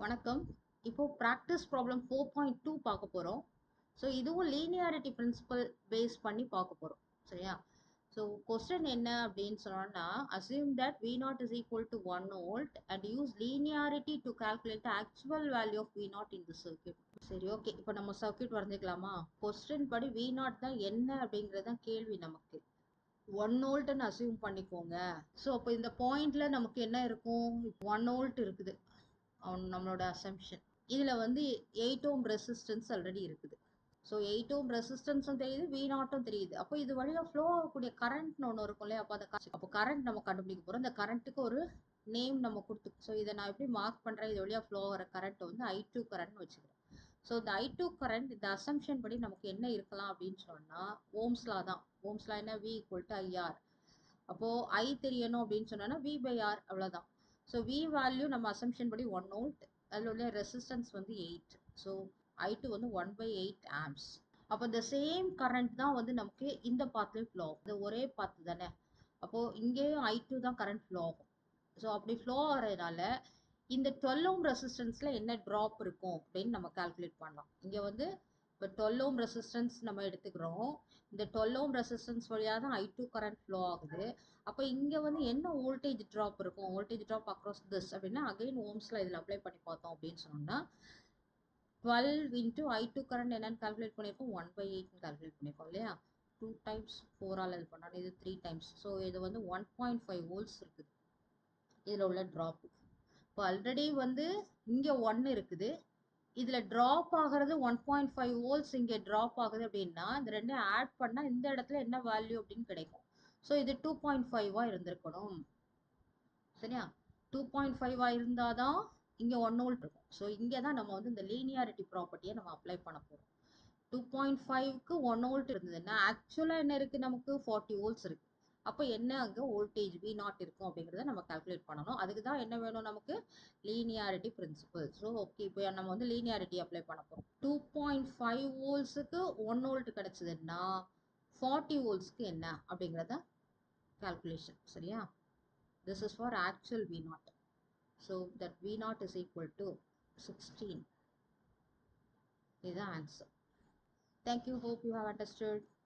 வணக்கம். இப்போ practice problem 4.2 பார்க்க போறோம். ஸோ இதுவும் லீனியாரிட்டி பிரின்சிபல் பேஸ் பண்ணி பார்க்க போறோம். சரியா? ஸோ கொஸ்டின் என்ன அப்படின்னு சொன்னோம்னா, assume that V naught is equal to 1 volt and use linearity to calculate the actual value of V naught in the circuit. சரி, ஓகே. இப்போ நம்ம சர்க்யூட் வரைஞ்சிக்கலாமா? கொஸ்டின் படி V naught தான் என்ன அப்படிங்கிறது தான் கேள்வி நமக்கு. 1 வோல்ட்னு அசியூம் பண்ணிக்கோங்க. ஸோ அப்போ இந்த பாயிண்ட்ல நமக்கு என்ன இருக்கும்? 1 வோல்ட் இருக்குது. நம்மளோட அசம்ஷன். இதில் வந்து 8 ஓம் ரெசிஸ்டன்ஸ் ஆல்ரெடி இருக்குது. ஸோ 8 ஓம் ரெசிஸ்டன்ஸும் தெரியுது, வி நாட்டும் தெரியுது. அப்போ இது வழியாக ஃப்ளோ ஆகக்கூடிய கரண்ட்னு ஒன்று இருக்கும் இல்லையா? அப்போ கரண்ட் நம்ம கண்டுபிடிக்க போகிறோம். இந்த கரண்ட்டுக்கு ஒரு நேம் நம்ம கொடுத்து, ஸோ இதை நான் எப்படி மார்க் பண்ணுறேன்? இது வழியாக ஃப்ளோ ஆகிற கரண்ட் வந்து I2 கரண்ட்னு வச்சுக்கிறேன். ஸோ இந்த I2 கரண்ட் இந்த அசம்ஷன் படி நமக்கு என்ன இருக்கலாம் அப்படின்னு சொன்னால், ஓம்ஸ்லா தான். ஓம்ஸ்லா என்ன? V equal to IR. அப்போது I தெரியணும் அப்படின்னு சொன்னோன்னா V பை R, அவ்வளோதான். ஸோ V வேல்யூ நம்ம அசம்ஷன் படி 1 வோல்ட், அதில் உள்ள ரெசிஸ்டன்ஸ் வந்து 8. ஸோ I2 வந்து 1/8 ஆம்ஸ். அப்போ இந்த சேம் கரண்ட் தான் வந்து நமக்கு இந்த பாத்லேயும் ஃப்ளோ ஆகும். இது ஒரே பாத்து தானே. அப்போது இங்கேயும் I2 தான் கரண்ட் ஃப்ளோ ஆகும். ஸோ அப்படி ஃப்ளோ ஆகிறதுனால இந்த 12 ஓம் ரெசிஸ்டன்ஸில் என்ன ட்ராப் இருக்கும் அப்படின்னு நம்ம கால்குலேட் பண்ணலாம். இங்கே வந்து இப்போ 12 ஓம் ரெசிஸ்டன்ஸ் நம்ம எடுத்துக்கிறோம். இந்த 12 ஓம் ரெசிஸ்டன்ஸ் வழியாக தான் I2 கரண்ட் ஃப்ளோ ஆகுது. அப்போ இங்கே வந்து என்ன வோல்டேஜ் ட்ராப் இருக்கும்? வோல்டேஜ் ட்ராப் அக்ராஸ் திஸ் அப்படின்னா அகைன் ஓம்ஸில் இதில் அப்ளை பண்ணி பார்த்தோம் அப்படின்னு சொன்னோம்னா 12 இன்ட்டு I2 கரண்ட் என்னன்னு கால்குலேட் பண்ணியிருக்கோம்? 1/8 கால்குலேட் பண்ணியிருக்கோம் இல்லையா? 2 டைம்ஸ் 4ஆல் இது பண்ணாலும் இது 3 டைம்ஸ். ஸோ இது வந்து 1.5 வோல்ட்ஸ் இருக்குது இதில் உள்ள ட்ராப். இப்போ ஆல்ரெடி வந்து இங்கே 1 இருக்குது, இதில் ட்ராப் ஆகிறது 1.5 வோல்ட்ஸ் இங்கே ட்ராப் ஆகுது அப்படின்னா இந்த ரெண்டையும் ஆட் பண்ணால் இந்த இடத்துல என்ன வேல்யூ அப்படின்னு கிடைக்கும். ஸோ இது 2.5 இருந்திருக்கணும். சரியா? 2.5 இருந்தால் தான் இங்கே 1 வோல்ட் இருக்கும். ஸோ இங்கே தான் நம்ம வந்து இந்த லீனியாரிட்டி ப்ராப்பர்ட்டியை நம்ம அப்ளை பண்ண போகிறோம். 2.5க்கு 1 வோல்ட் இருந்ததுன்னா ஆக்சுவலாக என்ன இருக்குது? நமக்கு 40 வோல்ட்ஸ் இருக்குது. அப்போ என்ன அங்கே வோல்டேஜ் V நாட் இருக்கும் அப்படிங்கிறத நம்ம கால்குலேட் பண்ணணும். அதுக்கு தான் என்ன வேணும் நமக்கு? Linearity principal. ஸோ ஓகே, இப்போ நம்ம வந்து லீனியாரிட்டி அப்ளை பண்ண போகிறோம். 2.5 வோல்ட்ஸுக்கு 1 வோல்ட் கிடச்சிதுன்னா 40 வோல்ட்ஸ்க்கு என்ன அப்படிங்கிறத கால்குலேஷன். சரியா? This is for actual V naught. So that V naught is equal to 16 is the answer. Thank you. Hope you have understood.